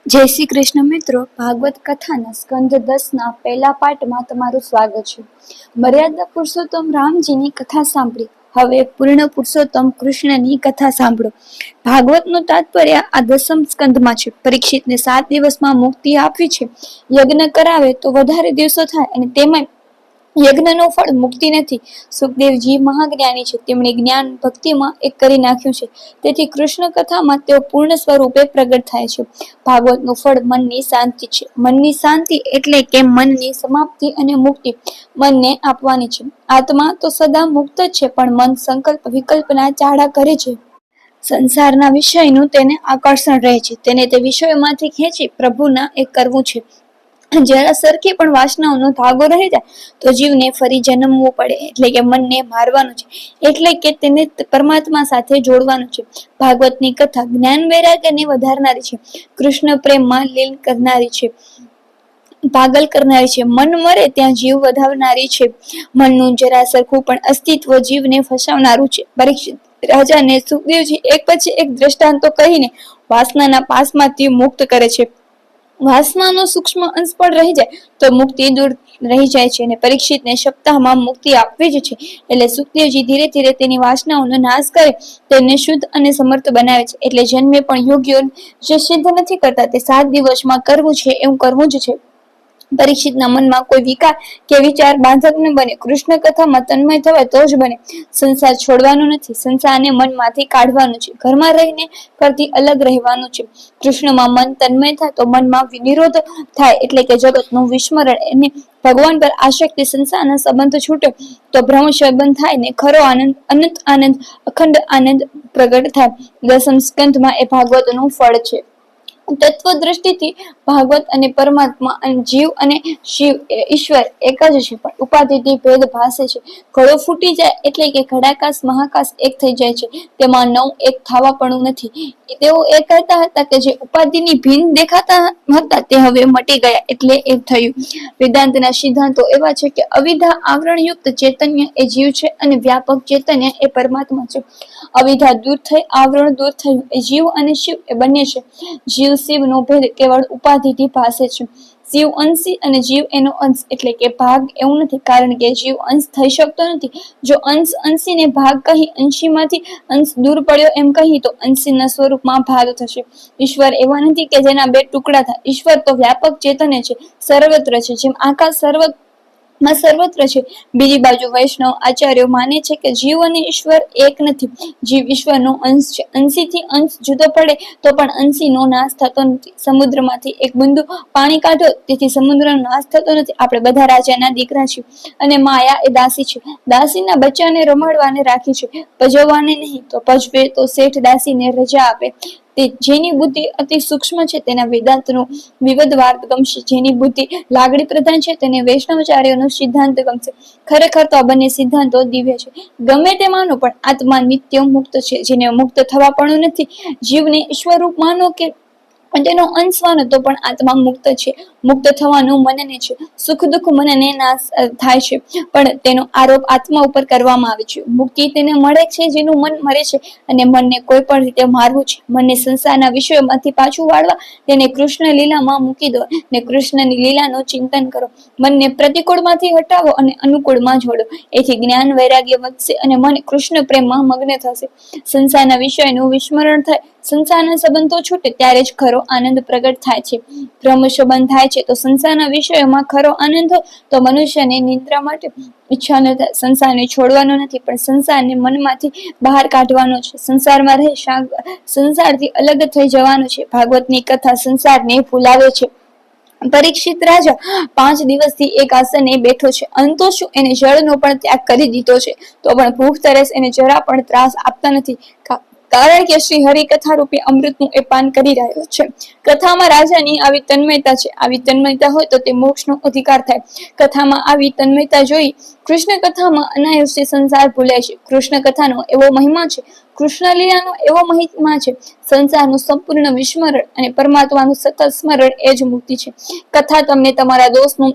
જય શ્રી કૃષ્ણ મિત્રો, ભાગવત કથાના સ્કંદ 10ના પહેલા પાઠમાં તમારું સ્વાગત છે. મર્યાદા પુરુષોત્તમ રામજીની કથા સાંભળી. હવે પૂર્ણ પુરુષોત્તમ કૃષ્ણની કથા સાંભળો. ભાગવતનું તાત્પર્ય આ 10મ સ્કંદમાં છે. પરીક્ષિતને 7 દિવસમાં મુક્તિ આપવી છે. યજ્ઞ કરાવે તો વધારે દિવસો થાય અને તેમાં યજ્ઞનું ફળ મુક્તિ નથી. સુખદેવજી મહાજ્ઞાની છે. તેમણે જ્ઞાન ભક્તિમાં એક કરી નાખ્યું છે. તેથી કૃષ્ણ કથામાં તેઓ પૂર્ણ સ્વરૂપે પ્રગટ થાય છે. ભાગવતનું ફળ મનની શાંતિ છે. મનની શાંતિ એટલે કે મનની સમાપ્તિ અને મુક્તિ મનને આપવાની છે. આત્મા તો સદા મુક્ત જ છે, પણ મન સંકલ્પ વિકલ્પના ચાળા કરે છે. સંસારના વિષયનું તેને આકર્ષણ રહે છે. તેને તે વિષયોમાંથી ખેંચી પ્રભુના એક કરવું છે. જરા સરખી પણ વાસનાઓનો ધાગો રહી જાય તો જીવને ફરી જન્મવું પડે, એટલે કે મનને મારવાનું છે, એટલે કે તેને પરમાત્મા સાથે જોડવાનું છે. ભાગવતની કથા જ્ઞાન વૈરાગ્યને વધારનારી છે. કૃષ્ણ પ્રેમમાં લીન કરનારી છે, પાગલ કરનારી છે. મન મરે ત્યાં જીવ વધાવનારી છે. મનનું જરા સરખું પણ અસ્તિત્વ જીવને ફસાવનારું છે. પરીક્ષિત રાજાને સુખદેવજી એક પછી એક દ્રષ્ટાંતો કહીને વાસનાના પાસમાંથી મુક્ત કરે છે. વાસનાનો સૂક્ષ્મ અંશ પણ રહી જાય તો મુક્તિ દૂર રહી જાય છે, અને પરીક્ષિતને સપ્તાહમાં મુક્તિ આપવી જ છે. એટલે સુખદેવજી ધીરે ધીરે તેની વાસનાઓનો નાશ કરે, તેને શુદ્ધ અને સમર્થ બનાવે છે. એટલે જન્મે પણ યોગ્ય જે સિદ્ધ નથી કરતા તે 7 દિવસમાં કરવું છે એવું કરવું જ છે. પરીક્ષિતના મનમાં કોઈ વિકાર કે વિચાર બાંધક ન બને. કૃષ્ણ કથામાં તન્મય થવાય તો જ બને. સંસાર છોડવાનો નથી, સંસારને મનમાંથી કાઢવાનું છે. ઘરમાં રહીને કરતી અલગ રહેવાનું છે. કૃષ્ણમાં મન તન્મય થાય તો મનમાં નિરોધ થાય, એટલે કે જગતનું વિસ્મરણ અને ભગવાન પર આસક્તિ, સંસારના સંબંધ છૂટે તો બ્રહ્મ સંબંધ થાય ને ખરો આનંદ, અનંત આનંદ, અખંડ આનંદ પ્રગટ થાય. 10મ સ્કંધમાં એ ભાગવતનું ફળ છે. તત્વ દ્રષ્ટિથી ભાગવત અને પરમાત્મા અને જીવ અને શિવ ઈશ્વર એક જ છે, પણ ઉપાધિથી ભેદ ભાસે છે. ઘડો ફૂટી જાય એટલે કે ઘડાકાશ મહાકાશ એક થઈ જાય છે. તેમાં 9 એક થવાપણું નથી. તેઓ એ કહેતા હતા કે જે ઉપાધિની ભિન્ન દેખાતા હતા તે હવે મટી ગયા, એટલે એ થયું. વેદાંતના સિદ્ધાંતો એવા છે કે અવિધા આવરણયુક્ત ચૈતન્ય એ જીવ છે અને વ્યાપક ચૈતન્ય એ પરમાત્મા છે. અવિધા દૂર થઈ, આવરણ દૂર થયું એ જીવ અને શિવ એ બંને છે. જીવ શિવનો ભેદ કેવળ ઉપાધિથી ભાસે છે. શિવ અંશી અને જીવ એનો અંશ, એટલે કે ભાગ એવું નથી, કારણ કે જીવ અંશ થઈ શકતો નથી. જો અંશ અંશીને ભાગ કહી અંશીમાંથી અંશ દૂર પડ્યો એમ કહી તો અંશીના સ્વરૂપમાં ભાગ થશે. ઈશ્વર એવા નથી કે જેના 2 ટુકડા થાય. ઈશ્વર તો વ્યાપક ચેતન્ય છે, સર્વત્ર છે, જેમ આકાશ સર્વત્ર છે. બીજી બાજુ વૈષ્ણવ આચાર્યો માને છે કે જીવ અને ઈશ્વર એક નથી. જીવ ઈશ્વરનો અંશ છે. અંશીથી અંશ જુદો પડે તો પણ અંશીનો નાશ થતો નથી. સમુદ્રમાંથી એક બિંદુ પાણી કાઢો તેથી સમુદ્રનો નાશ થતો નથી. આપણે બધા રાજાના દીકરા છીએ અને માયા એ દાસી છે. દાસીના બચ્ચાને રમાડવાને રાખી છે, પજવવાને નહીં. તો પજવે તો શેઠ દાસીને રજા આપે. તે જેની બુદ્ધિ અતિ સૂક્ષ્મ છે તેના વેદાંતનું વિવદવાદ ગમશે. જેની બુદ્ધિ લાગણી પ્રધાન છે તેને વૈષ્ણવાચાર્યનો સિદ્ધાંત ગમશે. ખરેખર તો આ બંને સિદ્ધાંતો દિવ્ય છે. ગમે તે માનો પણ આત્મા નિત્ય મુક્ત છે. જેને મુક્ત થવા પણ નથી. જીવને ઈશ્વરરૂપ માનો કે તેનો અંશ માનો તો પણ આત્મા મુક્ત છે. મુક્ત થવાનું મનને છે. સુખ દુઃખ મનને નાશ થાય છે, પણ તેનો આરોપ આત્મા ઉપર કરવામાં આવે છે. મુક્તિ તેને મળે છે જેનું મન મરે છે, અને મનને કોઈ પણ રીતે મારવું છે. મનને સંસારના વિષયોમાંથી પાછું વાળવા તેને કૃષ્ણ લીલામાં મૂકી દો ને કૃષ્ણની લીલાનું ચિંતન કરો. મનને પ્રતિકૂળમાંથી હટાવો અને અનુકૂળમાં જોડો. એથી જ્ઞાન વૈરાગ્ય વધશે અને મન કૃષ્ણ પ્રેમમાં મગ્ન થશે. સંસારના વિષયનું વિસ્મરણ થાય, સંસારના સંબંધો છૂટે ત્યારે જ ખરો આનંદ પ્રગટ થાય છે. બ્રહ્મ સંબંધ થાય છે તો સંસારના વિષયોમાં ખરો આનંદ હોય તો મનુષ્યને નિદ્રા માટે ઈચ્છા ન થાય. સંસારને છોડવાનો નથી, પણ સંસારને મનમાંથી બહાર કાઢવાનો છે. સંસારમાં રહી સંસારથી અલગ થઈ જવાનું છે. ભાગવતની કથા સંસારને ભૂલાવે છે. પરીક્ષિત રાજા 5 દિવસથી એક આસને બેઠો છે. અંતો શું, એને જળનો પણ ત્યાગ કરી દીધો છે, તો પણ ભૂખ તરસ એને જરા પણ ત્રાસ આપતા નથી, કારણ કે શ્રી હરિ કથા રૂપી અમૃતનું એ પાન કરી રહ્યો છે. કથામાં રાજાની આવી તન્મયતા છે. આવી તન્મયતા હોય તો તે મોક્ષનો અધિકાર થાય. કથામાં આવી તન્મયતા જોઈ કૃષ્ણ કથામાં અનાયાસે સંસાર ભૂલાય છે. કૃષ્ણ કથાનો એવો મહિમા છે, કૃષ્ણ લીલાનો એવો મહિમા છે. સંસારનું સંપૂર્ણ વિસ્મરણ અને પરમાત્માનું સતત સ્મરણ એ જ મુક્તિ છે. કથા તમને તમારા દોષનું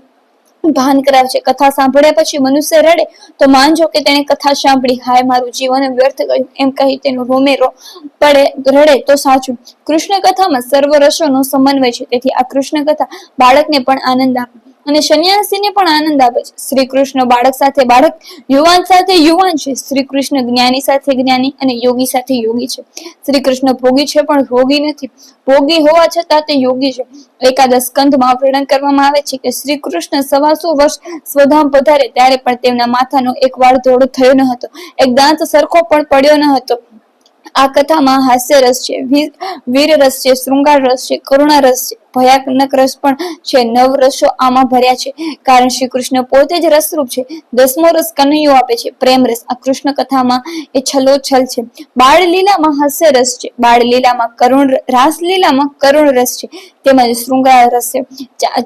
ભાન કરાવે છે. કથા સાંભળ્યા પછી મનુષ્ય રડે તો માનજો કે તેને કથા સાંભળી. હાય મારું જીવન વ્યર્થ ગયું એમ કહી તેનું રોમે પડે રડે તો સાચું. કૃષ્ણ કથામાં સર્વ રસોનો સમન્વય છે. તેથી આ કૃષ્ણ કથા બાળકને પણ આનંદ આપે અને સંન્યાસીને પણ આનંદ આપે છે. શ્રી કૃષ્ણ બાળક સાથે બાળક, યુવાન સાથે યુવાન છે. શ્રી કૃષ્ણ જ્ઞાની સાથે જ્ઞાની અને યોગી સાથે યોગી છે. શ્રી કૃષ્ણ ભોગી છે પણ ભોગી નથી. ભોગી હોવા છતાં તે યોગી છે. એકાદશ સ્કંધમાં વર્ણન કરવામાં આવે છે કે શ્રી કૃષ્ણ 125 વર્ષ સ્વધામ પધારે ત્યારે પણ તેમના માથાનો એક વાળ ધોળો થયો ન હતો, એક દાંત સરખો પણ પડ્યો ન હતો. આ કથામાં હાસ્ય રસ છે, વીર રસ છે, શૃંગાર રસ છે, કરુણા રસ છે, ભયાનક રસ પણ છે. 9 રસો આમાં ભર્યા છે, કારણ શ્રી કૃષ્ણ પોતે જ રસરૂપ છે. 10મો રસ કનૈયો આપે છે, પ્રેમ રસ. આ કૃષ્ણ કથામાં એ છલોછલ છે. બાળ લીલામાં હાસ્ય રસ છે, બાળ લીલામાં રાસલીલામાં કરુણ રસ છે, તેમજ શૃંગાર રસ છે.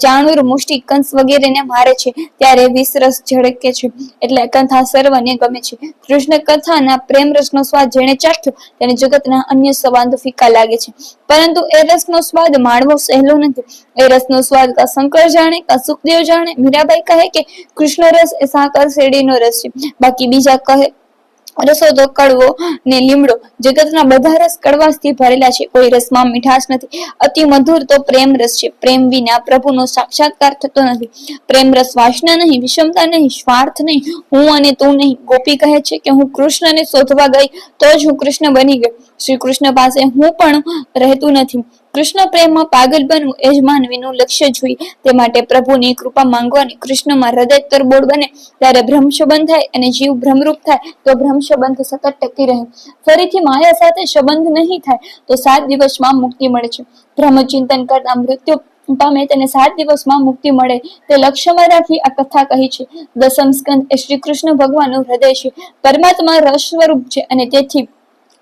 ચાણૂર, મુષ્ટિ, કંસ વગેરેને મારે છે ત્યારે વિષ રસ ઝળકે છે, એટલે કથા સર્વને ગમે છે. કૃષ્ણ કથાના પ્રેમ રસનો સ્વાદ જેણે ચાખ્યો તેને જગતના અન્ય સ્વાદ ફીકા લાગે છે, પરંતુ એ રસનો સ્વાદ માણવો સહેલો નથી. એ રસનો સ્વાદ કા શંકર જાણે, કા સુખદેવ જાણે. મીરાબાઈ કહે કે કૃષ્ણ રસ એ સાકર શેરડીનો રસ છે, બાકી બીજા કહે રસો તો કડવો ને લીમડો. જગતના બધા રસ કડવાશથી ભરેલા છે, કોઈ રસમાં મીઠાશ નથી. અતિ મધુર તો પ્રેમ રસ છે. પ્રેમ વિના પ્રભુનો સાક્ષાત્કાર થતો નથી. પ્રેમ રસ વાસના નહીં, વિષમતા નહીં, સ્વાર્થ નહીં, હું અને તું નહીં. ગોપી કહે છે કે હું કૃષ્ણને શોધવા ગઈ તો જ હું કૃષ્ણ બની ગઈ. શ્રી કૃષ્ણ પાસે હું પણ રહેતું નથી. કૃષ્ણ પ્રેમમાં પાગલ બનવું એ જ માનવીનું લક્ષ્ય જોઈએ. તે માટે પ્રભુની કૃપા માંગવાની. કૃષ્ણમાં હૃદય તરબોળ બને ત્યારે ભ્રમશબંધ થાય અને જીવ ભ્રમરૂપ થાય તો ભ્રમશબંધ સતત ટકી રહે. ફરીથી માયા સાથે સંબંધ નહીં થાય તો 7 દિવસમાં મુક્તિ મળે છે. બ્રહ્મચિંતન કરતા મૃત્યુ પામે તેને 7 દિવસમાં મુક્તિ મળે તે લક્ષ્યમાં રાખી આ કથા કહી છે. 10મ સ્કંદ એ શ્રી કૃષ્ણ ભગવાનનું હૃદય છે. પરમાત્મા રસ સ્વરૂપ છે અને તેથી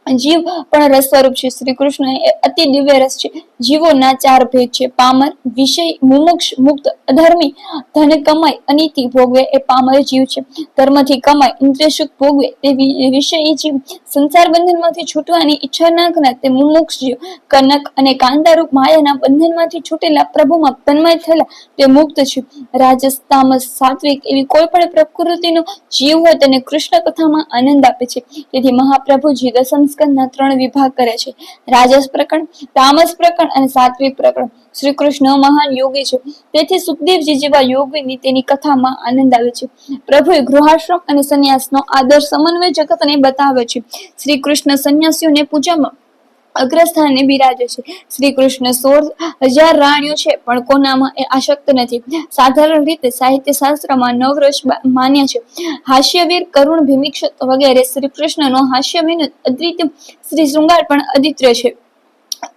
જીવ પણ રસ સ્વરૂપ છે. શ્રી કૃષ્ણ એ અતિ દિવ્ય રસ છે. જીવોના 4 ભેદ છે: પામર, વિષય, મુમુક્ષ, મુક્ત. અધર્મી ધન કમાય અનિતિ ભોગવે એ પામર જીવ છે. ધર્મથી કમાય ઇન્દ્રિય સુખ ભોગવે તે વિષયી જીવ. સંસાર બંધનમાંથી છૂટવાની ઈચ્છા નાખનાર તે મુમુક્ષ જીવ. કનક અને કાંતારૂપ માયાના બંધનમાંથી છૂટેલા પ્રભુમાં તન્મય થયેલા તે મુક્ત છે. રાજસ, તામસ, સાત્વિક એવી કોઈ પણ પ્રકૃતિનો જીવ હોય તેને કૃષ્ણ કથામાં આનંદ આપે છે. તેથી મહાપ્રભુજી 10મ સ્કંદના 3 વિભાગ કરે છે: રાજસ પ્રકરણ, તામસ પ્રકરણ અને સાત્વિક પ્રકરણ. શ્રી કૃષ્ણ મહાન યોગી છે, તેથી સુખદેવજી જેવા યોગીની તેની કથામાં આનંદ આવે છે. પ્રભુએ ગૃહાશ્રમ અને સંન્યાસનો આદર્શ સમન્વય જગતને બતાવ્યો છે. શ્રી કૃષ્ણ સંન્યાસીઓને પૂજામાં અગ્રસ્થાને બિરાજે છે. શ્રી કૃષ્ણ 16,000 રાણીઓ છે, પણ કોનામાં એ આસક્ત નથી. સાધારણ રીતે સાહિત્ય શાસ્ત્રમાં 9 રસ માન્ય છે: હાસ્યવીર, કરુણ, ભીમિક્ષત વગેરે. શ્રી કૃષ્ણનો હાસ્ય વિનોદ અદ્વિતીય, શ્રી શૃંગાર પણ અદ્વિતીય છે.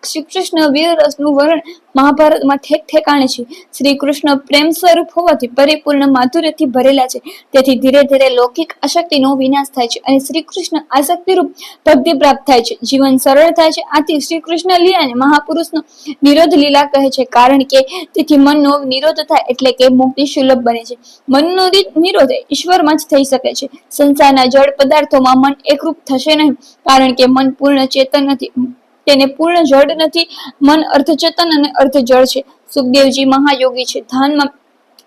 શ્રી કૃષ્ણ વીર રસનું વર્ણન મહાભારતમાં ઠેક ઠેકાણે છે. શ્રી કૃષ્ણ પ્રેમ સ્વરૂપ હોવાથી પરિપૂર્ણ માધુર્યથી ભરેલા છે, તેથી ધીરે ધીરે લૌકિક આસક્તિનો વિનાશ થાય છે અને શ્રી કૃષ્ણ આસક્તિરૂપ ભક્તિ પ્રાપ્ત થાય છે. જીવન સરળ થાય છે. આથી શ્રી કૃષ્ણ લીલાને મહાપુરુષનો નિરોધ લીલા કહે છે, કારણ કે તેથી મનનો નિરોધ થાય એટલે કે મુક્તિ સુલભ બને છે. મનનો નિરોધ ઈશ્વરમાં જ થઈ શકે છે. સંસારના જળ પદાર્થોમાં મન એકરૂપ થશે નહીં, કારણ કે મન પૂર્ણ ચેતન નથી, તેને પૂર્ણ જડ નથી. મન અર્ધચેતન અને અર્ધ જળ છે. સુખદેવજી મહાયોગી છે. ધાનમાં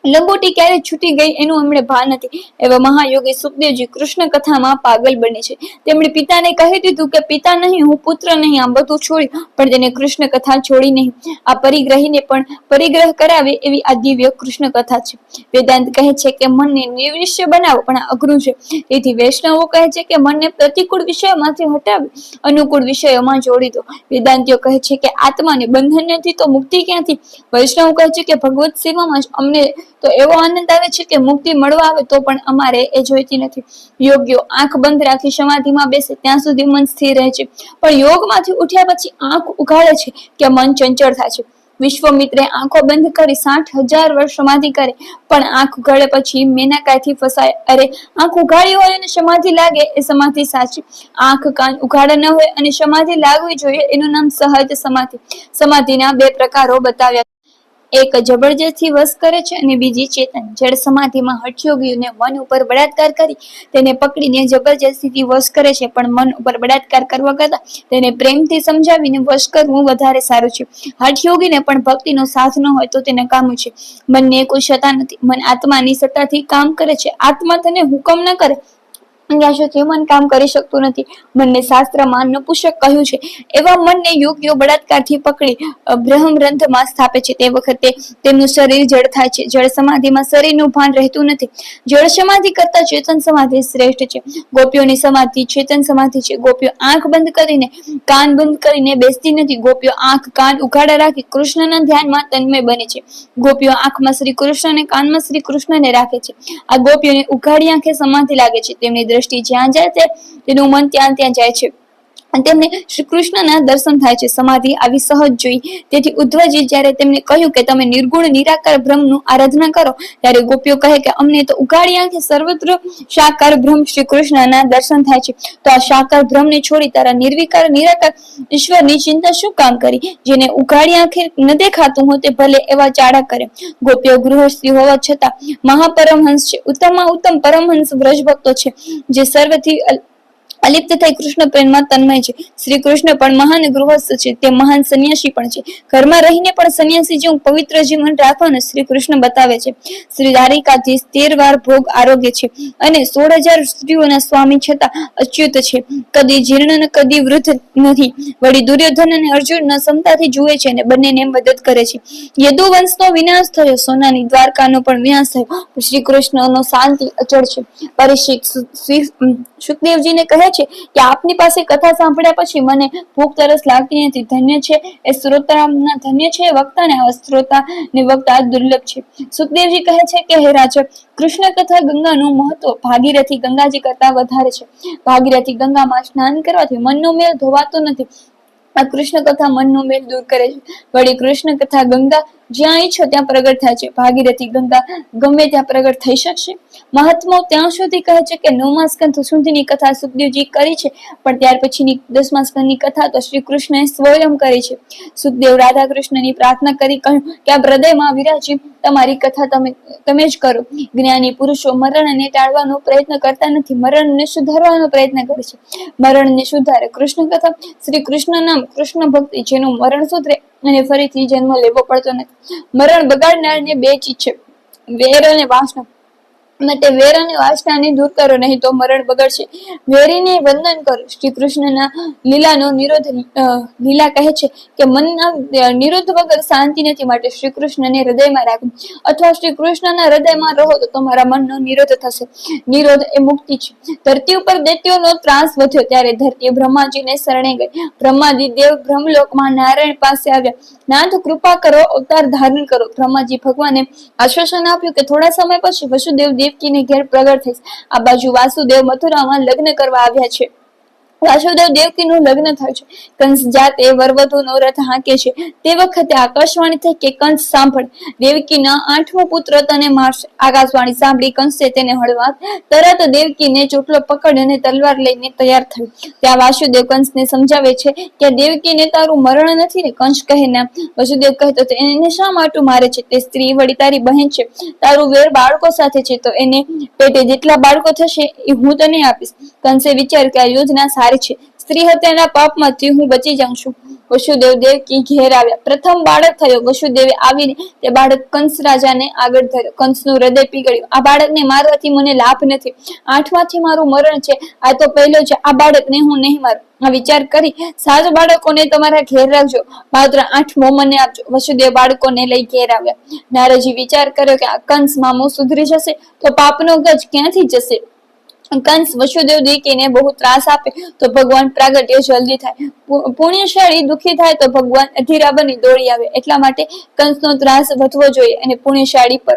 લંગોટી ક્યારે છૂટી ગઈ એનું એમણે ભાન નથી. એવા મહાયોગી સુખદેવજી કૃષ્ણ કથામાં પાગલ બને છે. તેમણે પિતાને કહી દીધું કે પિતા નહીં, હું પુત્ર નહીં, આ બધું છોડ્યું, પણ તેને કૃષ્ણ કથા છોડી નહીં. આ પરિગ્રહીને પણ પરિગ્રહ કરાવે એવી આ દિવ્ય કૃષ્ણ કથા છે. વેદાંત કહે છે કે મનને નિર્વિષય બનાવો, પણ આ અઘરું છે. તેથી વૈષ્ણવો કહે છે કે મનને પ્રતિકૂળ વિષયોમાંથી હટાવી અનુકૂળ વિષયોમાં જોડી દો. વેદાંતિઓ કહે છે કે આત્માને બંધન નથી તો મુક્તિ ક્યાંથી? વૈષ્ણવ કહે છે કે ભગવત સેવામાં અમને તો એવો આનંદ આવે છે કે મુક્તિ મળવા આવે તો પણ અમારે એ જોઈતી નથી. યોગીઓ આંખ બંધ રાખી સમાધિમાં બેસે ત્યાં સુધી મન સ્થિર રહે છે, પણ યોગમાંથી ઉઠ્યા પછી આંખ ઉઘાડે છે કે મન ચંચળ થાય છે. વિશ્વામિત્રે આંખો બંધ કરી 60,000 વર્ષ સમાધિ કરે, પણ આંખ ઉઘાડે પછી મેનાકાયથી ફસાય. અરે, આંખ ઉઘાડી હોય અને સમાધિ લાગે એ સમાધિ સાચી. આંખ કાન ઉઘાડા ન હોય અને સમાધિ લાગવી જોઈએ એનું નામ સહજ સમાધિ. સમાધિના 2 પ્રકારો બતાવ્યા. એક જબરજસ્તી વશ કરે છે અને બીજી ચેતન. જળ સમાધિમાં હઠયોગીઓને મન ઉપર બળાત્કાર કરી તેને પકડીને જબરજસ્તીથી વશ કરે છે, પણ મન ઉપર બળાત્કાર કરવા કરતા તેને પ્રેમથી સમજાવીને વશ કરવું વધારે સારું છે. હઠયોગીને પણ ભક્તિનો સાથ ન હોય તો તે નકામું છે. મનને કોઈ સત્તા નથી. મન આત્માની સત્તાથી કામ કરે છે. આત્મા તને હુકમ ન કરે ત્યાં સુધી મન કામ કરી શકતું નથી. મનને શાસ્ત્રમાં નપુંસક કહ્યું છે. એવા મનને યોગીઓ બળાત્કારથી પકડી બ્રહ્મરંધમાં સ્થાપે છે. તે વખતે તેમનું શરીર જળ થાય છે. જળ સમાધિમાં શરીરનું ભાન રહેતું નથી. જળ સમાધિ કરતા ચેતન સમાધિ શ્રેષ્ઠ છે. ગોપીઓની સમાધિ ચેતન સમાધિ છે. ગોપીઓ આંખ બંધ કરીને કાન બંધ કરીને બેસતી નથી. ગોપીઓ આંખ કાન ઉઘાડા રાખી કૃષ્ણના ધ્યાનમાં તન્મય બને છે. ગોપીઓ આંખમાં શ્રી કૃષ્ણ અને કાનમાં શ્રી કૃષ્ણને રાખે છે. આ ગોપીઓને ઉઘાડી આંખે સમાધિ લાગે છે. તેમની દ્રષ્ટિ જ્યાં જાય છે તેનું મન ત્યાં ત્યાં જાય છે અને તેમને શ્રી કૃષ્ણના દર્શન થાય છે. સમાધિ આવી સહજ જોઈ. તેથી ઉદ્ધવજી જ્યારે તેમને કહ્યું કે તમે નિર્ગુણ નિરાકાર બ્રહ્મનું આરાધના કરો, ત્યારે ગોપીઓ કહે કે અમને તો ઉઘાડી આંખે સર્વત્ર સાકાર બ્રહ્મ શ્રી કૃષ્ણના દર્શન થાય છે. તો આ સાકાર બ્રહ્મને છોડી તારા નિર્વિકાર નિરાકાર ઈશ્વરની ચિંતા શું કામ કરી? જેને ઉઘાડી આંખે ન દેખાતું હોય તે ભલે એવા ચાડા કરે. ગોપીઓ ગૃહસ્થી હોવા છતાં મહાપરમહંસ છે. ઉત્તમમાં ઉત્તમ પરમહંસ વ્રજ ભક્તો છે, જે સર્વથી અલિપ્ત થઈ કૃષ્ણ પ્રેમમાં તન્મય છે. શ્રી કૃષ્ણ પણ મહાન ગૃહસ્થ છે. તે મહાન સંન્યાસી પણ છે. ઘરમાં રહીને પણ સંન્યાસી જેવું પવિત્ર જીવન રાખવાનું શ્રી કૃષ્ણ બતાવે છે. શ્રી દ્વારિકાધીશ 13 વાર ભોગ આરોગ્ય છે અને 16,000 સ્ત્રીઓના સ્વામી છતાં અચ્યુત છે. કદી જીર્ણ કદી વૃદ્ધ નથી. વળી દુર્યોધન અને અર્જુન સમતાથી જુએ છે અને બંનેને મદદ કરે છે. યદુવંશનો વિનાશ થયો, સોનાની દ્વારકાનો પણ વિનાશ થયો, શ્રી કૃષ્ણનો શાંતિ અચળ છે. પરીક્ષિત સુખદેવજીને કહે છે કે આપની પાસે કથા સાંભળ્યા પછી મને ભૂખ તરસ લાગતી નથી. ધન્ય છે એ શ્રોતાના, ધન્ય છે એ વક્તાને. શ્રોતા ને વક્તા દુર્લભ છે. સુખદેવજી કહે છે કે હે રાજન, કૃષ્ણ કથા ગંગાનું મહત્વ ભાગીરથી ગંગાજી કરતા વધારે છે. ભાગીરથી ગંગામાં સ્નાન કરવાથી મનનો મેલ ધોવાતો નથી. આ કૃષ્ણ કથા મનનો મેલ દૂર કરે છે. વળી કૃષ્ણ કથા ગંગા જ્યાં ઈચ્છો ત્યાં પ્રગટ થાય છે. ભાગીરથી ગંગા ગમે ત્યાં પ્રગટ થઈ શકશે. મહાત્માઓ ત્યાં સુધી કહે છે કે 9મા સ્કંદ સુધીની કથા સુખદેવજી કરી છે, પણ ત્યાર પછીની 10મા સ્કંદની કથા તો શ્રી કૃષ્ણએ સ્વયં કરી છે. સુખદેવ રાધા કૃષ્ણની પ્રાર્થના કરી કહ્યું કે આ હૃદયમાં વિરાજી તમારી કથા તમે જ કરો. જ્ઞાની પુરુષો મરણને ટાળવાનો પ્રયત્ન કરતા નથી, મરણને સુધારવાનો પ્રયત્ન કરે છે. મરણને સુધારે કૃષ્ણ કથા, શ્રી કૃષ્ણ નામ, કૃષ્ણ ભક્તિ, જેનું મરણ સુધરે અને ફરીથી જન્મ લેવો પડતો નથી. મરણ બગાડનારને 2 ચીજ છે, વેર અને વાસના. માટે વેર અને વાસનાને દૂર કરો, નહીં તો મરણ બગડશે. વેરીને વંદન કરો. શ્રી કૃષ્ણના લીલાનો નિરોધ. લીલા કહે છે કે મનના નિરોધ વગર શાંતિ નથી, માટે શ્રી કૃષ્ણને હૃદયમાં રાખો, અથવા શ્રી કૃષ્ણના હૃદયમાં રહો તો તમારા મનનો નિરોધ થશે. નિરોધ એ મુક્તિ છે. ધરતી ઉપર દૈત્યોનો ત્રાસ વધ્યો ત્યારે ધરતી બ્રહ્માજીને શરણે ગઈ. બ્રહ્માજી દેવ બ્રહ્મલોકમાં નારાયણ પાસે આવ્યા. નાથ કૃપા કરો, અવતાર ધારણ કરો. બ્રહ્માજી ભગવાને આશ્વાસન આપ્યું કે થોડા સમય પછી વસુદેવ દેવકીને ઘેર પ્રગટ થઈશ. આ બાજુ વાસુદેવ મથુરામાં લગ્ન કરવા આવ્યા છે. વાસુદેવ દેવકીનું લગ્ન થયું છે. કંસ જાતે વરવધુનો રથ હાંકે છે. તે વખતે આકાશવાણી થઈ કે કંસ સાંભળ, દેવકીના 8મો પુત્ર તને મારશે. આકાશવાણી સાંભળી કંસે તેને હળવા. તરત દેવકીને ચોટલો પકડ અને તલવાર લઈને તૈયાર થયું. ત્યાં વાસુદેવ કંસને સમજાવે છે કે દેવકીને તારું મરણ નથી ને? કંસ કહે ના. વસુદેવ કહેતો એને શા માટે મારે છે? તે સ્ત્રી વળી તારી બહેન છે. તારું વેર બાળકો સાથે છે, તો એને પેટે જેટલા બાળકો થશે એ હું તને આપીશ. કંસે વિચાર કે આ યોજના સારી છે. સ્ત્રી હત્યાના પાપમાંથી હું બચી જાઉં છું. વસુદેવ દેવકી ઘેર આવ્યા. પ્રથમ બાળક થયો. વસુદેવે આવીને તે બાળક કંસ રાજાને આગળ ધર્યો. કંસનું હૃદય પીગળ્યું. આ બાળકને મારવાથી મને લાભ નથી. 8માંથી મારું મરણ છે. આ તો પહેલો છે. આ બાળકને હું નહીં મારું. આ વિચાર કરી 7 બાળકોને તમારા ઘેર રાખજો, માત્ર 8મો મને આપજો. વસુદેવ બાળકોને લઈ ઘેર આવ્યા. નારદજી વિચાર કર્યો કે આ કંસ મામો સુધરી જશે તો પાપનો ગજ ક્યાંથી જશે. કંસ વસુદેવ દેવકીને બહુ ત્રાસ આપે તો ભગવાન પ્રાગટ્ય જલ્દી થાય. પુણ્યશાળી દુઃખી થાય તો ભગવાન અધીરા બની દોડી આવે. એટલા માટે કંસનો ત્રાસ વધવો જોઈએ અને પુણ્યશાળી પર.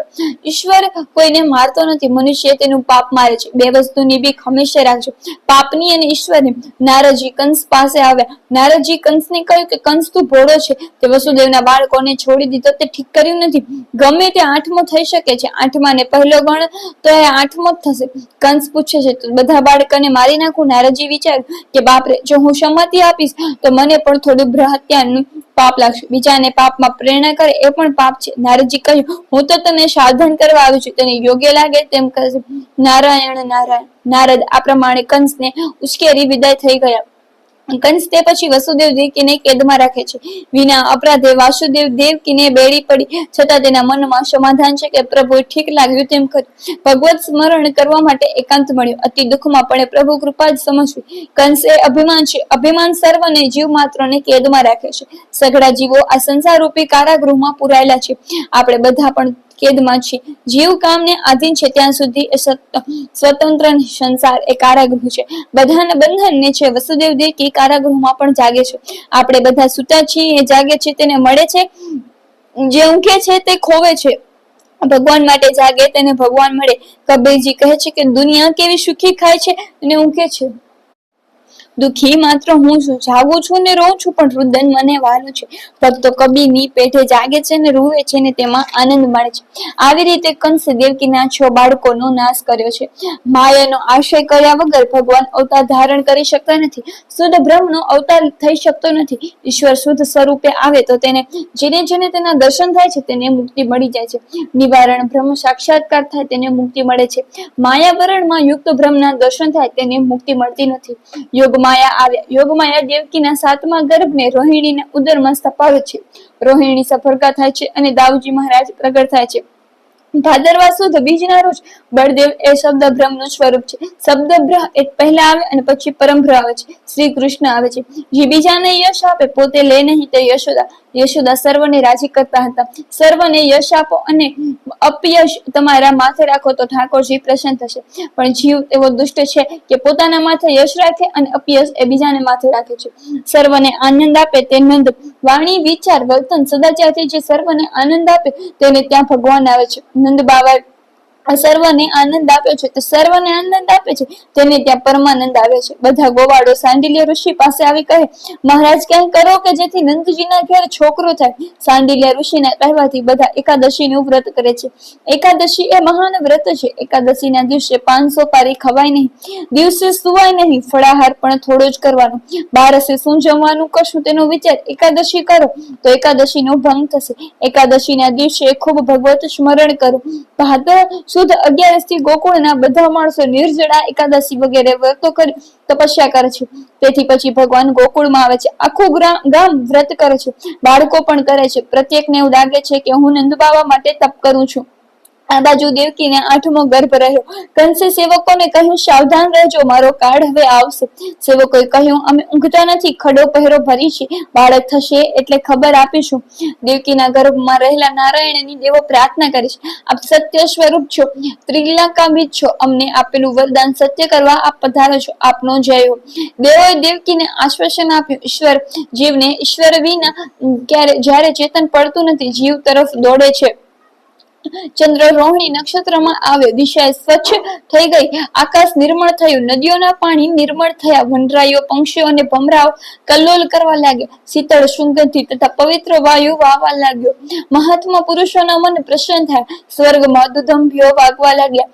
ઈશ્વર કોઈને મારતો નથી, મનુષ્ય તેનું પાપ મારે છે. 2 વસ્તુની બીક હંમેશા રાખજો, પાપની અને ઈશ્વરની. નારદજી કંસ પાસે આવ્યા. નારદજી કંસને કહ્યું કે કંસ તું ભોળો છે, તે વસુદેવના બાળકોને છોડી દીધો, તે ઠીક કર્યું નથી. ગમે તે 8મો થઈ શકે છે. 8મા ને પહેલો ગણ તો એ 8મો જ થશે. કંસ પૂછે છે તો બધા બાળકોને મારી નાખું? નારદજી વિચાર્યું કે બાપરે, જો હું સંમતિ આપીશ તો મને પણ થોડું બ્રહત્યાનું પાપ લાગશે. બીજાને પાપમાં પ્રેરણા કરે એ પણ પાપ છે. નારદજી કહ્યું, હું તો તને સાવધાન કરવા આવ્યું છું, તને યોગ્ય લાગે તેમ કરશે. નારાયણ નારાયણ. નારદ આ પ્રમાણે કંસને ઉશ્કેરી વિદાય થઈ ગયા. કંસ તે પછી વસુદેવ દેવકીને કેદમાં રાખે છે. વિના અપરાધે વાસુદેવ દેવકીને બેડી પડી, છતાં તેના મનમાં સમાધાન છે કે પ્રભુ ઠીક લાગ્યું તેમ કર્યું. ભગવત સ્મરણ કરવા માટે એકાંત મળ્યો. અતિ દુઃખમાં પણ પ્રભુ કૃપા જ સમજવી. કંસ એ અભિમાન છે. અભિમાન સર્વને જીવ માત્રને કેદમાં રાખે છે. સઘળા જીવો આ સંસાર રૂપી કારાગૃહમાં પુરાયેલા છે. આપણે બધા પણ કેદમાં છે. જીવ કામને આધીન છે ત્યાં સુધી સ્વતંત્ર સંસાર એ કારાગૃહ છે. બધાને બંધન ને છે. વસુદેવ દેવકી કારાગૃહમાં પણ જાગે છે. આપણે બધા સૂતા છીએ, એ જાગે છે તેને મળે છે, જે ઊંઘે છે તે ખોવે છે. ભગવાન માટે જાગે તેને ભગવાન મળે. કબીરજી કહે છે કે દુનિયા કેવી સુખી ખાય છે અને ઊંઘે છે. દુખી માત્ર હું છું, જાગું છું ને રોઉં છું, પણ રુદન મને વાલું છે. ભક્તો કબીરની પેઠે જાગે છે ને રૂવે છે ને તેમાં આનંદ માણે છે. આવી રીતે કંસ દેવકીના 6 બાળકોનો નાશ કર્યો છે. માયાનો આશ્રય કર્યા વગર ભગવાન અવતાર ધારણ કરી શકતા નથી. શુદ્ધ બ્રહ્મનો અવતાર થઈ શકતો નથી. ઈશ્વર શુદ્ધ સ્વરૂપે આવે તો તેને જેને જેને તેના દર્શન થાય છે તેને મુક્તિ મળી જાય છે. નિવારણ બ્રહ્મ સાક્ષાત્કાર થાય તેને મુક્તિ મળે છે. માયાવરણમાં યુક્ત બ્રહ્મના દર્શન થાય તેને મુક્તિ મળતી નથી. યોગમાયા આવ્યા. યોગમાયા દેવકીના 7મા ગર્ભને રોહિણીના ઉદરમાં સ્થપાવે છે. રોહિણી સફળકા થાય છે અને દાઉજી મહારાજ પ્રગટ થાય છે. ભાદરવા સુદ બીજના રોજ બળદેવ એ શબ્દ બ્રહ્મનું સ્વરૂપ છે. શબ્દ બ્રહ્મ એ પહેલા આવે અને પછી પરમ બ્રહ્મ આવે છે. શ્રી કૃષ્ણ આવે છે. જે બીજાને યશ આપે પોતે લે નહીં તે યશોદા. યશોદા સર્વને રાજી કરતા હતા. સર્વને યશ આપો અને અપયશ તમારા માથે રાખો તો ઠાકોરજી પ્રસન્ન થશે. પણ જીવ એવો દુષ્ટ છે કે પોતાના માથે યશ રાખે અને અપયશ એ બીજાને માથે રાખે છે. સર્વને આનંદ આપે તે નંદ. વાણી વિચાર વર્તન સદાચારથી જે સર્વને આનંદ આપે તેને ત્યાં ભગવાન આવે છે. નંદ બાવા સર્વને આનંદ આપ્યો છે તો સર્વને આનંદ આપે છે તેને ત્યાં પરમાનંદ આવે છે. બધા ગોવાળો સાંડિલ્ય ઋષિ પાસે આવી કહે, મહારાજ કંઈ કરો કે જેથી નંદજીના ઘેર છોકરો થાય. સાંડિલ્ય ઋષિના કહેવાથી બધા એકાદશીનું વ્રત કરે છે. એકાદશી એ મહાન વ્રત છે. એકાદશીના દિવસે 500 પારી ખવાય નહીં. દિવસે સુવાય નહીં. ફળાહાર પણ થોડો જ કરવાનો. બારસે શું જમવાનું કશું તેનો વિચાર એકાદશી કરો તો એકાદશીનો ભંગ થશે. એકાદશીના દિવસે ખૂબ ભગવત સ્મરણ કરો. ભાદર સુદ 11 થી ગોકુળના બધા માણસો નિર્જળા એકાદશી વગેરે વ્રતો કરી તપસ્યા કરે છે. તેથી પછી ભગવાન ગોકુળમાં આવે છે. આખું ગામ વ્રત કરે છે. બાળકો પણ કરે છે. પ્રત્યેકને એવું લાગે છે કે હું નંદ બાવા માટે તપ કરું છું. આ બાજુ દેવકીને 8મો ગર્ભ રહ્યો. કંસે સેવકોને કહ્યું, સાવધાન રહેજો, મારો કાળ હવે આવશે. સેવકોએ કહ્યું, અમે ઊંઘતા નથી, ખડો પહેરો ભરી છે, બાળક થશે એટલે ખબર આપીશું. દેવકીના ગર્ભમાં રહેલા નારાયણની દેવો પ્રાર્થના કરે છે, આપ સત્ય સ્વરૂપ છો, ત્રિલોકાવીત છો, અમને આપેલું વરદાન સત્ય કરવા આપ પધારો છો, આપનો જય હો. દેવોએ દેવકીને આશ્વાસન આપ્યું. ઈશ્વર જીવને ઈશ્વર વિના જ્યારે ચેતન પડતું નથી, જીવ તરફ દોડે છે. ચંદ્ર રોહિણી નક્ષત્રમાં આવ્યો. દિશા સ્વચ્છ થઈ ગઈ. આકાશ નિર્મળ થયું. નદીઓના પાણી નિર્મળ થયા. વનરાઈઓ, પંક્ષીઓ અને ભમરાઓ કલ્લોલ કરવા લાગ્યા. શીતળ સુગંધી તથા પવિત્ર વાયુ વાવા લાગ્યો. મહાત્મા પુરુષોના મન પ્રસન્ન થયા. સ્વર્ગમાં દુધંભીઓ વાગવા લાગ્યા.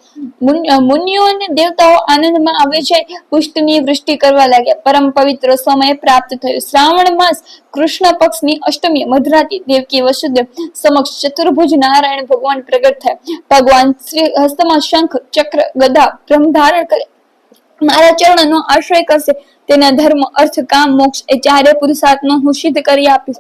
મુનિઓ અને દેવતાઓ આનંદમાં આવી જાય પુષ્ટની વૃષ્ટિ કરવા લાગ્યા. પરમ પવિત્ર સમય પ્રાપ્ત થયો. શ્રાવણ માસ કૃષ્ણ પક્ષની અષ્ટમી મધરાતી દેવકી વસુદેવ સમક્ષ ચતુર્ભુજ નારાયણ ભગવાન પ્રગટ થયા. ભગવાન શ્રી હસ્તમાં શંખ, ચક્ર, ગદા, બ્રહ્મ ધારણ કરે. મારા ચરણનો આશ્રય કરશે તેના ધર્મ, અર્થ, કામ, મોક્ષ એ 4 પુરુષાર્થનો હું સિદ્ધ કરી આપીશ.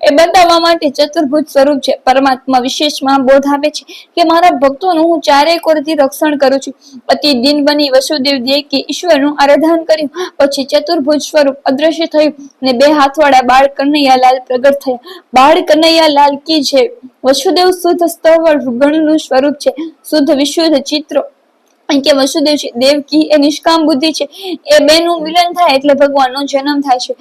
એ બતાવવા માટે ચતુર્ભુજ સ્વરૂપ છે. પરમાત્મા વિશેષમાં બોધ આપે છે કે મારા ભક્તોનું હું 4 કોરથી રક્ષણ કરું છું. અતિ દિન બની વસુદેવ દેવકી ઈશ્વરનું આરાધન કર્યું. પછી ચતુર્ભુજ સ્વરૂપ અદ્રશ્ય થયું અને 2 હાથવાળા બાળ કનૈયાલાલ પ્રગટ થયા. બાળ કનૈયાલાલ કી છે. વસુદેવ શુદ્ધ સ્થળ ગણનું સ્વરૂપ છે. શુદ્ધ વિશુદ્ધ ચિત્રો કે વસુદેવ છે. દેવકી એ નિષ્કામ બુદ્ધિ છે. એ બેનું મિલન થાય એટલે ભગવાનનો જન્મ થાય છે.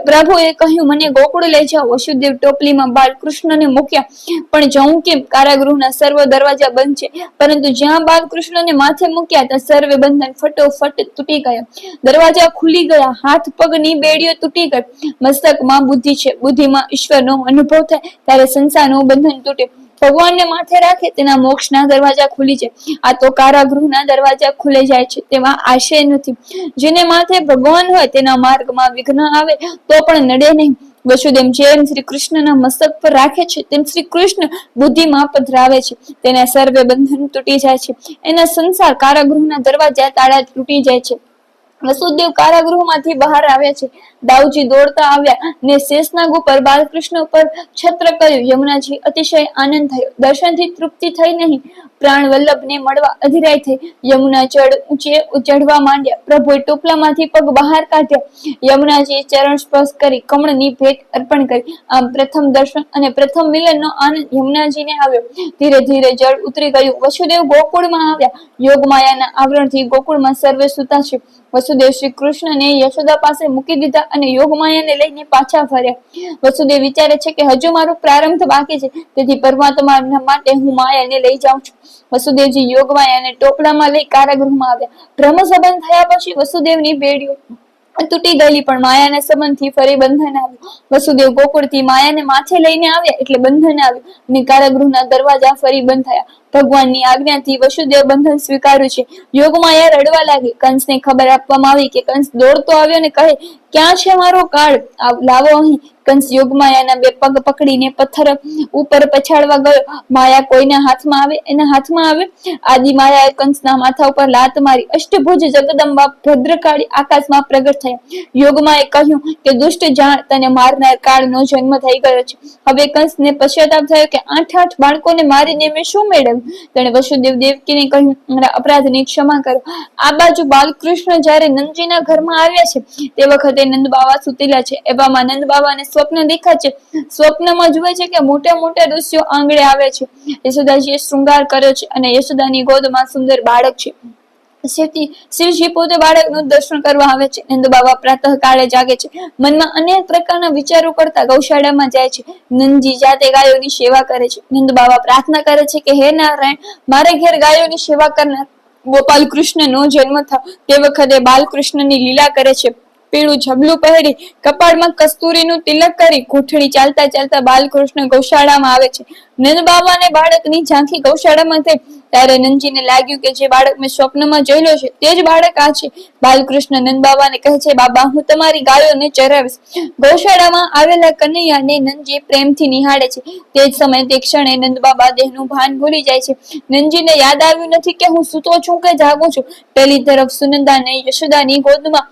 પ્રભુએ કહ્યું, મને ગોકુળ લઈ જાઓ. વસુદેવ ટોપલીમાં બાલકૃષ્ણને મૂક્યા. પણ જવું કેમ? કારાગૃહના સર્વ દરવાજા બંધ છે. પરંતુ જ્યાં બાલકૃષ્ણને માથે મૂક્યા ત્યાં સર્વે બંધન ફટોફટ તૂટી ગયા. દરવાજા ખુલી ગયા. હાથ પગની બેડીઓ તૂટી ગઈ. મસ્તકમાં બુદ્ધિ છે. બુદ્ધિમાં ઈશ્વરનો અનુભવ થાય ત્યારે સંસારનું બંધન તૂટે. ભગવાનને માથે રાખે તેના મોક્ષના દરવાજા ખુલી જાય. આ તો કારાગૃહના દરવાજા ખુલી જાય છે તેમાં આશય નથી. જેને માથે ભગવાન હોય તેના માર્ગમાં વિઘ્ન આવે તો પણ નડે નહીં. વસુદેવ જેમ શ્રી કૃષ્ણના મસ્તક પર રાખે છે તેમ શ્રી કૃષ્ણ બુદ્ધિમાં પધરાવે છે. તેના સર્વે બંધન તૂટી જાય છે. એના સંસાર કારાગૃહના દરવાજા તાળા તૂટી જાય છે. વસુદેવ કારાગૃહમાંથી બહાર આવ્યા છે. દાઉજી દોડતા આવ્યા ને શેષનાગ ઉપર બાલકૃષ્ણ ઉપર છત્ર કર્યું. યમુનાજી અતિશય આનંદ થયો. દર્શનથી તૃપ્તિ થઈ નહીં, પ્રાણ વલ્લભને મળવા અધીરાય થઈ. યમુના જળ ઊંચે ચઢવા માંડ્યા. પ્રભુએ ટોપલામાંથી પગ બહાર કાઢ્યા. યમુનાજીએ ચરણ સ્પર્શ કરી કમળની ભેટ અર્પણ કરી. આમ પ્રથમ દર્શન અને પ્રથમ મિલનનો આનંદ યમુનાજીને આવ્યો. ધીરે ધીરે જળ ઉતરી ગયું. વસુદેવ ગોકુળમાં આવ્યા. યોગમાયાના આવરણથી ગોકુળમાં સર્વે સૂતા છે. વસુદેવ શ્રી કૃષ્ણને યશોદા પાસે મૂકી દીધા અને યોગમાયાને લઈને પાછા ફર્યા. વસુદેવ વિચારે છે કે હજુ મારો પ્રારંભ બાકી છે, તેથી પરમાત્મા માટે હું માયાને લઈ જાઉં છું. વસુદેવજી યોગમાયાને ટોપલામાં લઈ કારાગૃહમાં આવ્યા. બ્રહ્મ સંબંધ થયા પછી વસુદેવની બેડીઓ તૂટી ગયેલી, પણ માયાના સંબંધથી ફરી બંધન આવ્યું. વસુદેવ ગોકુળથી માયાને માથે લઈને આવ્યા એટલે બંધન આવ્યું અને કારાગૃહના દરવાજા ફરી બંધ થયા. ભગવાનની આજ્ઞાથી વસુદેવ બંધન સ્વીકાર્યું છે. યોગમાયા રડવા લાગી. કંસને ખબર આપવામાં આવી કે કંસ દોડતો આવ્યો ને કહે, ક્યાં છે મારો કાળ? લાવો અહીં. કંસ યોગમાયાના બે પગ પકડીને પથ્થર ઉપર પછાડવા ગયો. માયા કોઈના હાથમાં આવે એના હાથમાં આવે. આદિ માયાએ કંસના માથા ઉપર લાત મારી. અષ્ટભુજ જગદંબા ભદ્રકાળી આકાશમાં પ્રગટ થયા. યોગમાએ કહ્યું કે દુષ્ટ જાણ, તને મારનાર કાળનો જન્મ થઈ ગયો છે. હવે કંસને પશ્ચાતાપ થયો કે 8 બાળકોને મારીને મેં શું મેળવ્યું. તેણે વસુદેવ દેવકીને કહ્યું, મારા અપરાધની ક્ષમા કરો. આ બાજુ બાલકૃષ્ણ જ્યારે નંદજીના ઘરમાં આવ્યા છે તે વખતે નંદ બાવા સુતેલા છે. એવામાં નંદ બાવાને સ્વપ્ન દેખાય છે. સ્વપ્નમાં જુએ છે કે મોટા મોટા ઋષિઓ આંગળે આવે છે. યશોદાજીએ શૃંગાર કર્યો છે અને યશોદાની ગોદમાં સુંદર બાળક છે. શિવજી પોતે બાળકનું દર્શન કરવા આવે છે. નંદ બાવા પ્રાતઃ કાળે જાગે છે. મનમાં અનેક પ્રકારના વિચારો કરતા ગૌશાળામાં જાય છે. નંદજી જાતે ગાયોની સેવા કરે છે. નંદ બાવા પ્રાર્થના કરે છે કે હે નારાયણ, મારે ઘેર ગાયોની સેવા કરનાર ગોપાલ કૃષ્ણનો જન્મ થયો. તે વખતે બાલકૃષ્ણની લીલા કરે છે. પીળું ઝબલું પહેરી, કપાળમાં કસ્તુરીનું તિલક કરી, કોઠડી ચાલતા ચાલતા બાલકૃષ્ણ ગૌશાળામાં આવે છે. નંદ બાવાને બાળકની ઝાંખી ગૌશાળામાં થઈ ત્યારે નંદજીને લાગ્યું કે જે બાળક મેં સ્વપ્નમાં જોયેલો છે તે જ બાળક આ છે. બાલકૃષ્ણ નંદ બાવાને કહે છે, બાબા, હું તમારી ગાયોને ચરાવીશ. ગૌશાળામાં આવેલા કનૈયાને નંદજી પ્રેમથી નિહાળે છે. તે જ સમયે તે ક્ષણે નંદ બાબા દેહનું ભાન ભૂલી જાય છે. નંદજીને યાદ આવ્યું નથી કે હું સૂતો છું કે જાગું છું. પેલી તરફ સુનંદાને યશોદાની ગોદમાં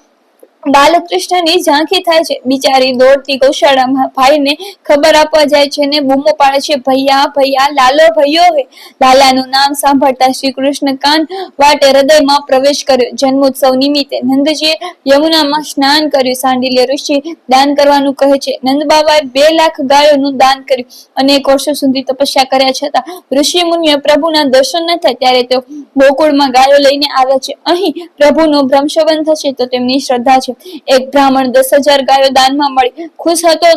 બાલકૃષ્ણની ઝાંખી થાય છે. બિચારી દોડતી ગૌશાળામાં ભાઈને ખબર આપવા જાય છે ને બૂમો પાડે છે, ભૈયા ભૈયા, લાલો ભૈયો હે. લાલાનું નામ સાંભળતા શ્રી કૃષ્ણ કાન વાટે હૃદયમાં પ્રવેશ કર્યો. જન્મોત્સવ નિમિત્તે નંદજીએ યમુનામાં સ્નાન કર્યું. સાંડિલ્ય ઋષિ દાન કરવાનું કહે છે. નંદ બાબાએ 2 લાખ ગાયોનું દાન કર્યું. અનેક વર્ષો સુધી તપસ્યા કર્યા છતાં ઋષિ મુનિઓ પ્રભુના દર્શન ન થાય ત્યારે તેઓ ગોકુળમાં ગાયો લઈને આવ્યા છે. અહીં પ્રભુનો ભ્રમશવન થશે તો તેમની શ્રદ્ધા છે. એક બ્રાહ્મણ 10,000 ગાયો દાનમાં મળી. ખુશ હતો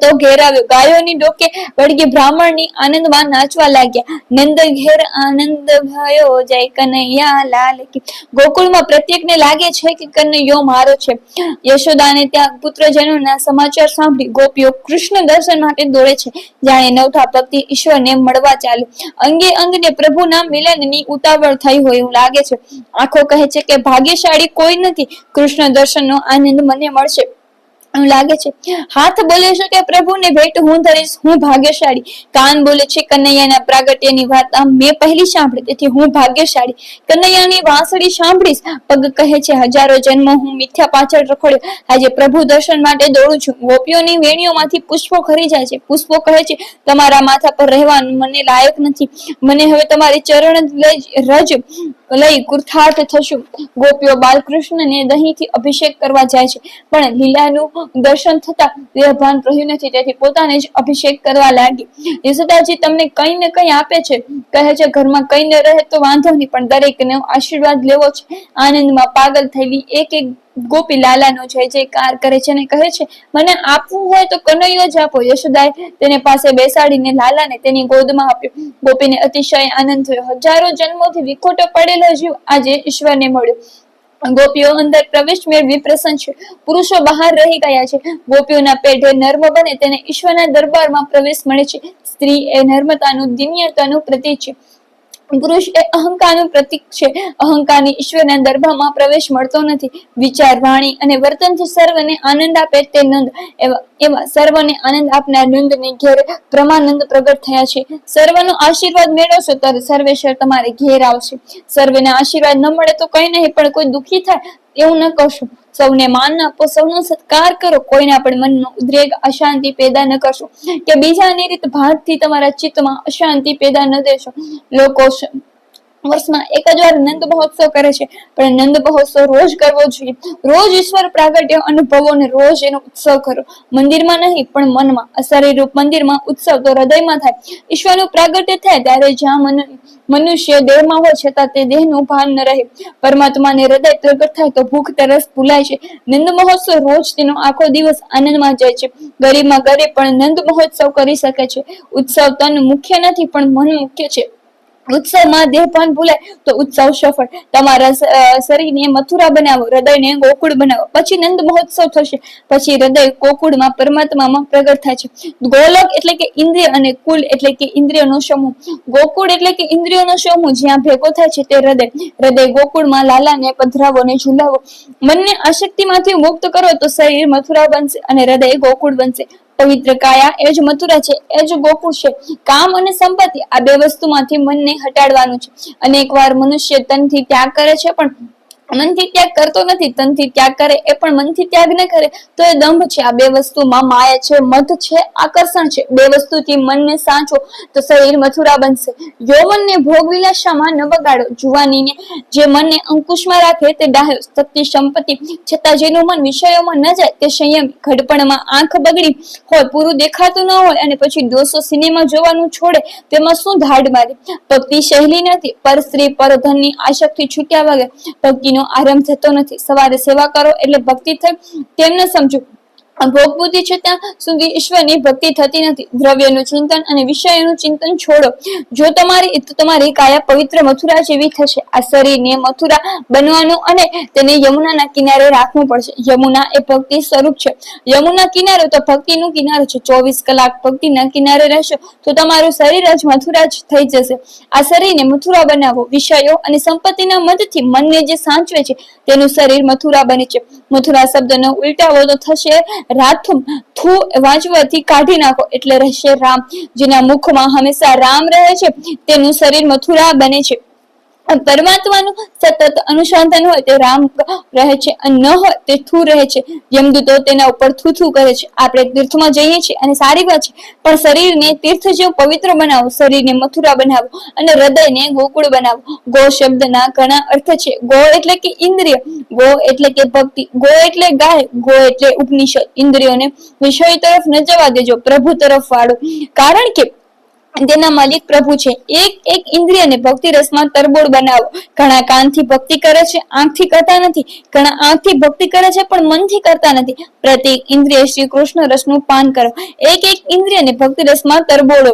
તો ઘેર આવ્યો. ગાયોની ડોકે વળગી બ્રાહ્મણની આનંદમાં નાચવા લાગ્યા. નંદ ઘેર આનંદ ભયો જય કનૈયા લાલ કી. ગોકુળમાં પ્રત્યેકને લાગે છે કે કનૈયો મારો છે. યશોદાને ત્યાં પુત્રજનોના સમાચાર સાંભળી ગોપીઓ કૃષ્ણ દર્શન માટે દોડે છે. જાણે નવઠા ભક્તિ ઈશ્વરને મળવા ચાલે. અંગે અંગને પ્રભુના મિલનની ઉતાવળ થઈ હોય એવું લાગે છે. આંખો કહે છે કે ભાગ્યશાળી કોઈ નથી, કૃષ્ણ દર્શનનો આનંદ મને મળશે એવું લાગે છે. હાથ બોલે છે કે પ્રભુને ભેટ હું ધરીશ, હું ભાગ્યશાળી. કાન બોલે છે કનૈયાના પ્રાગટ્યની વાત મેં પહેલી સાંભળી, તેથી હું ભાગ્યશાળી. કનૈયાની વાંસળી સાંભળીશ. પગ કહે છે હજારો જન્મ હું મિથ્યા પાછળ રખડ્યો, આજે પ્રભુ દર્શન માટે દોડું છું. ગોપીઓની વેણીઓમાંથી પુષ્પો ખરી જાય છે. પુષ્પો કહે છે તમારા માથા પર રહેવાનું મને લાયક નથી, મને હવે તમારી ચરણ રજ લઈ કૃતાર્થ થશું. ગોપીઓ બાલકૃષ્ણને દહીંથી અભિષેક કરવા જાય છે, પણ લીલાનું દર્શન થતા દેહભાન રહ્યું નથી, તેથી પોતાને જ અભિષેક કરવા લાગી. યશોદાજી તમને કઈ ને કઈ આપે છે. કહે છે ઘરમાં કઈ ન રહે તો વાંધો નહીં, પણ દરેકને આશીર્વાદ લેવો છે. આનંદમાં પાગલ થયેલી એક એક ગોપી લાલાનો જય જયકાર કરે છે અને કહે છે મને આપવું હોય તો કનૈયો જ આપો. યશોદાએ તેને પાસે બેસાડીને લાલાને તેની ગોદમાં આપ્યો. ગોપીને અતિશય આનંદ થયો. હજારો જન્મોથી વિખોટો પડેલો જીવ આજે ઈશ્વરને મળ્યો. ગોપીઓ અંદર પ્રવેશ મેળવી પ્રસન્ન છે. પુરુષો બહાર રહી ગયા છે. ગોપીઓના પેઢે નર્મ બને તેને ઈશ્વરના દરબારમાં પ્રવેશ મળે છે. સ્ત્રી એ નર્મતાનું દિવ્યતાનું પ્રતીક છે. પુરુષ એ અહંકારનું પ્રતીક છે. અહંકારની ઈશ્વરના દરબારમાં પ્રવેશ મળતો નથી. વિચાર, વાણી અને વર્તનથી સર્વને આનંદ આપે તે નંદ એવા સર્વને આનંદ આપનાર નંદને ઘેર બ્રહ્માનંદ પ્રગટ થયા છે. સર્વનો આશીર્વાદ મેળવશો ત્યારે સર્વેશ્વર તમારે ઘેર આવશે. સર્વેના આશીર્વાદ ન મળે તો કઈ નહીં, પણ કોઈ દુઃખી થાય એવું ન કરશો. સૌને માન આપો, સૌનો સત્કાર કરો. કોઈના પણ મનમાં ઉદ્રેક, અશાંતિ પેદા ન કરશો કે બીજાની રીત ભાતથી તમારા ચિત્તમાં અશાંતિ પેદા ન દેશો. લોકો વર્ષમાં એક જ વાર નંદ મહોત્સવ કરે છે, પણ નંદ મહોત્સવ રોજ કરવો જોઈએ. રોજ ઈશ્વર પ્રાગટ્ય અનુભવો ને રોજ એનો ઉત્સવ કરો. મંદિરમાં નહીં પણ મનમાં. અસારી રૂપ મંદિરમાં, ઉત્સવ તો હૃદયમાં થાય. ઈશ્વરનું પ્રાગટ્ય થાય ત્યારે જ્યાં મનુષ્ય દેહમાં હોય છતાં તે દેહનું ભાન ન રહે. પરમાત્માને હૃદય પ્રગટ થાય તો ભૂખ તરસ ભૂલાય છે. નંદ મહોત્સવ રોજ તેનો આખો દિવસ આનંદમાં જાય છે. ગરીબમાં ગરીબ પણ નંદ મહોત્સવ કરી શકે છે. ઉત્સવ તન મુખ્ય નથી પણ મન મુખ્ય છે. ઉત્સવમાં દેહભાન ભૂલાય તો ઉત્સવ સફળ. તમારા શરીરને મથુરા બનાવો, હૃદયને ગોકુળ બનાવો, પછી નંદ મહોત્સવ થશે. પછી હૃદય ગોકુળમાં પરમાત્મામાં પ્રગટ થાય છે. ગોલક એટલે કે ઇન્દ્રિય અને કુલ એટલે કે ઇન્દ્રિયોનો સમૂહ. ગોકુળ એટલે કે ઇન્દ્રિયોનો સમૂહ જ્યાં ભેગો થાય છે તે હૃદય. હૃદય ગોકુળમાં લાલાને પધરાવો ને ઝુલાવો. મનને આસક્તિમાંથી મુક્ત કરો તો શરીર મથુરા બનશે અને હૃદય ગોકુળ બનશે. પવિત્ર કાયા એ જ મથુરા છે, એ જ ગોકુળ છે. કામ અને સંપત્તિ આ બે વસ્તુમાંથી મનને હટાડવાનું છે. અનેક વાર મનુષ્ય તનથી ત્યાગ કરે છે પણ મનથી ત્યાગ કરતો નથી. તનથી ત્યાગ કરે એ પણ મનથી ત્યાગ ન કરે તો એ દંભ છે. આ બે વસ્તુમાં માયા છે, મધ છે, આકર્ષણ છે. બે વસ્તુથી મનને સાચો તો શરીર મથુરા બનશે. યૌવનને ભોગ વિલાસમાં ન બગાડો. જુવાનીને જે મનને અંકુશમાં રાખે તે ડાહ્યો. શક્તિ સંપત્તિ છતાં જેનું મન વિષયોમાં ન જાય તે સંયમી. ઘડપણમાં આંખ બગડી હોય, પૂરું દેખાતું ન હોય અને પછી દોષો સિનેમા જોવાનું છોડે તેમાં શું ધાડ મારી. ભક્તિ સહેલી નથી. પર સ્ત્રી પર ધનની આસક્તિ છૂટ્યા વગર ભક્તિનો આરંભ થતો નથી. સવારે સેવા કરો એટલે ભક્તિ થઈ તેમ ન સમજો. ભોગ બુદ્ધિ છે ત્યાં સુધી ઈશ્વરની ભક્તિ થતી નથી. દ્રવ્યનું ચિંતન અને વિષયનું ચિંતન છોડો. જો તમારી કાયા પવિત્ર મથુરા જેવી થશે. આ શરીરને મથુરા બનવાનું અને તેને યમુનાના કિનારે રાખવું પડશે. યમુના એ ભક્તિ સ્વરૂપ છે. યમુના કિનારો તો ભક્તિનું કિનારો છે. 24 કલાક ભક્તિના કિનારે રહેશો તો તમારું શરીર જ મથુરા જ થઈ જશે. આ શરીરને મથુરા બનાવો. વિષયો અને સંપત્તિના મદદથી મનને જે સાચવે છે તેનું શરીર મથુરા બને છે. મથુરા શબ્દનો ઉલટાવો તો થશે રાથુમ. થુ વાંચવાથી કાઢી નાખો એટલે રહેશે રામ. જેના મુખમાં હંમેશા રામ રહે છે તેનું શરીર મથુરા બને છે. પરમાત્માનું સતત અનુસંધાન હોય તે રામ રહે છે અને ન હોય તે થુ રહે છે. યમદૂતો તેના ઉપર થુ કરે છે. આપણે તીર્થમાં જઈએ છીએ અને સારી વાત છે, પણ શરીરને તીર્થ જેવું પવિત્ર બનાવો. શરીરને મથુરા બનાવો અને હૃદયને ગોકુળ બનાવો. ગો શબ્દના ઘણા અર્થ છે. ગો એટલે કે ઇન્દ્રિય, ગો એટલે કે ભક્તિ, ગો એટલે ગાય, ગો એટલે ઉપનિષદ. ઇન્દ્રિયોને વિષય તરફ ન જવા દેજો, પ્રભુ તરફ વાળો, કારણ કે તેના માલિક પ્રભુ છે. એક ઇન્દ્રિયને ભક્તિ રસમાં તરબોળ બનાવો. ઘણા કાનથી ભક્તિ કરે છે, આંખથી કરતા નથી. ઘણા આંખથી ભક્તિ કરે છે પણ મનથી કરતા નથી. પ્રત્યેક ઇન્દ્રિય શ્રી કૃષ્ણ રસનું પાન કરો. એક ઇન્દ્રિયને ભક્તિ રસમાં તરબોળો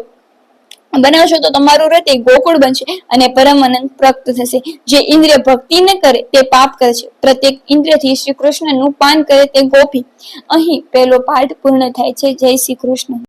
બનાવશો તો તમારું હૃદય ગોકુળ બનશે અને પરમ આનંદ પ્રાપ્ત થશે. જે ઇન્દ્રિય ભક્તિ ન કરે તે પાપ કરે છે. પ્રત્યેક ઇન્દ્રિયથી શ્રી કૃષ્ણનું પાન કરે તે ગોપી. અહીં પહેલો પાઠ પૂર્ણ થાય છે. જય શ્રી કૃષ્ણ.